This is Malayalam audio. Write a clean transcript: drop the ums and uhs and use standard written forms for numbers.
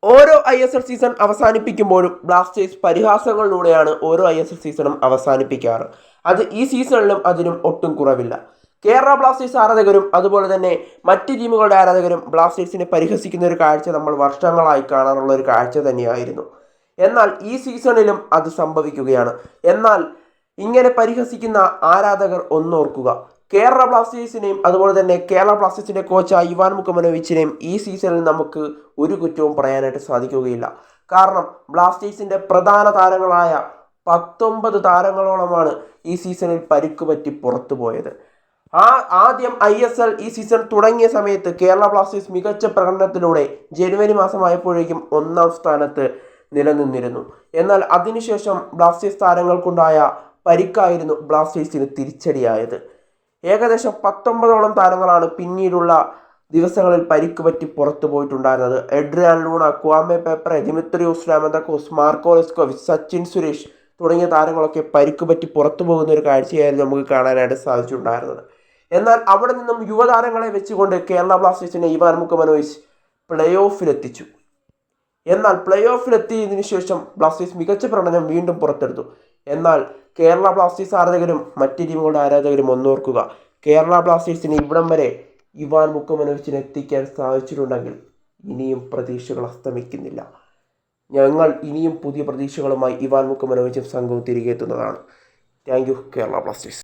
ഓരോ ISL സീസൺ അവസാനിപ്പിക്കുമ്പോഴും ബ്ലാസ്റ്റേഴ്സ് പരിഹാസങ്ങളിലൂടെയാണ് ഓരോ ISL സീസണും അവസാനിപ്പിക്കാറ്. അത് ഈ സീസണിലും അതിനും ഒട്ടും കുറവില്ല. കേരള ബ്ലാസ്റ്റേഴ്സ് ആരാധകരും അതുപോലെ തന്നെ മറ്റ് ടീമുകളുടെ ആരാധകരും ബ്ലാസ്റ്റേഴ്സിനെ പരിഹസിക്കുന്ന ഒരു കാഴ്ച നമ്മൾ വർഷങ്ങളായി കാണാറുള്ള ഒരു കാഴ്ച തന്നെയായിരുന്നു. എന്നാൽ ഈ സീസണിലും അത് സംഭവിക്കുകയാണ്. എന്നാൽ ഇങ്ങനെ പരിഹസിക്കുന്ന ആരാധകർ ഒന്നോർക്കുക, കേരള ബ്ലാസ്റ്റേഴ്സിനെയും അതുപോലെ തന്നെ കേരള ബ്ലാസ്റ്റേഴ്സിന്റെ കോച്ചായ ഇവാൻ മുക്കമനോവിച്ചിനെയും ഈ സീസണിൽ നമുക്ക് ഒരു കുറ്റവും പറയാനായിട്ട് സാധിക്കുകയില്ല. കാരണം ബ്ലാസ്റ്റേഴ്സിന്റെ പ്രധാന താരങ്ങളായ 19 താരങ്ങളോളമാണ് ഈ സീസണിൽ പരിക്കുപറ്റി പുറത്തു പോയത്. ആദ്യം ISL ഈ സീസൺ തുടങ്ങിയ സമയത്ത് കേരള ബ്ലാസ്റ്റേഴ്സ് മികച്ച പ്രകടനത്തിലൂടെ ജനുവരി മാസമായപ്പോഴേക്കും 1-ാം സ്ഥാനത്ത് നിലനിന്നിരുന്നു. എന്നാൽ അതിനുശേഷം ബ്ലാസ്റ്റേഴ്സ് താരങ്ങൾക്കുണ്ടായ പരിക്കായിരുന്നു ബ്ലാസ്റ്റേഴ്സിന് തിരിച്ചടിയായത്. ഏകദേശം 19ഓളം താരങ്ങളാണ് പിന്നീടുള്ള ദിവസങ്ങളിൽ പരിക്ക് പറ്റി പുറത്തു പോയിട്ടുണ്ടായിരുന്നത്. Adrian Luna, Kwame Peprah, Dimitrios Diamantakos, Marko Leskovic, Sachin Suresh തുടങ്ങിയ താരങ്ങളൊക്കെ പരിക്ക് പറ്റി പുറത്തു പോകുന്ന ഒരു കാഴ്ചയായിരുന്നു നമുക്ക് കാണാനായിട്ട് സാധിച്ചിട്ടുണ്ടായിരുന്നത്. എന്നാൽ അവിടെ നിന്നും യുവതാരങ്ങളെ വെച്ചുകൊണ്ട് കേരള ബ്ലാസ്റ്റേഴ്സിനെ ഇവാൻ മുക്കമനോവിച്ച് പ്ലേ ഓഫിലെത്തിച്ചു. എന്നാൽ പ്ലേ ഓഫിലെത്തിയതിനു ശേഷം ബ്ലാസ്റ്റേഴ്സ് മികച്ച പ്രകടനം വീണ്ടും പുറത്തെടുത്തു. എന്നാൽ കേരള ബ്ലാസ്റ്റേഴ്സ് ആരാധകരും മറ്റ് ടീമുകളുടെ ആരാധകരും ഒന്നോർക്കുക, കേരള ബ്ലാസ്റ്റേഴ്സിന് ഇവിടം വരെ ഇവാൻ മുക്കമനോവിച്ചിനെ എത്തിക്കാൻ സാധിച്ചിട്ടുണ്ടെങ്കിൽ ഇനിയും പ്രതീക്ഷകൾ അസ്തമിക്കുന്നില്ല. ഞങ്ങൾ ഇനിയും പുതിയ പ്രതീക്ഷകളുമായി ഇവാൻ മുക്കമനോവിച്ചും സംഘവും തിരികെ എത്തുന്നതാണ്. Thank you Kerala Blasters.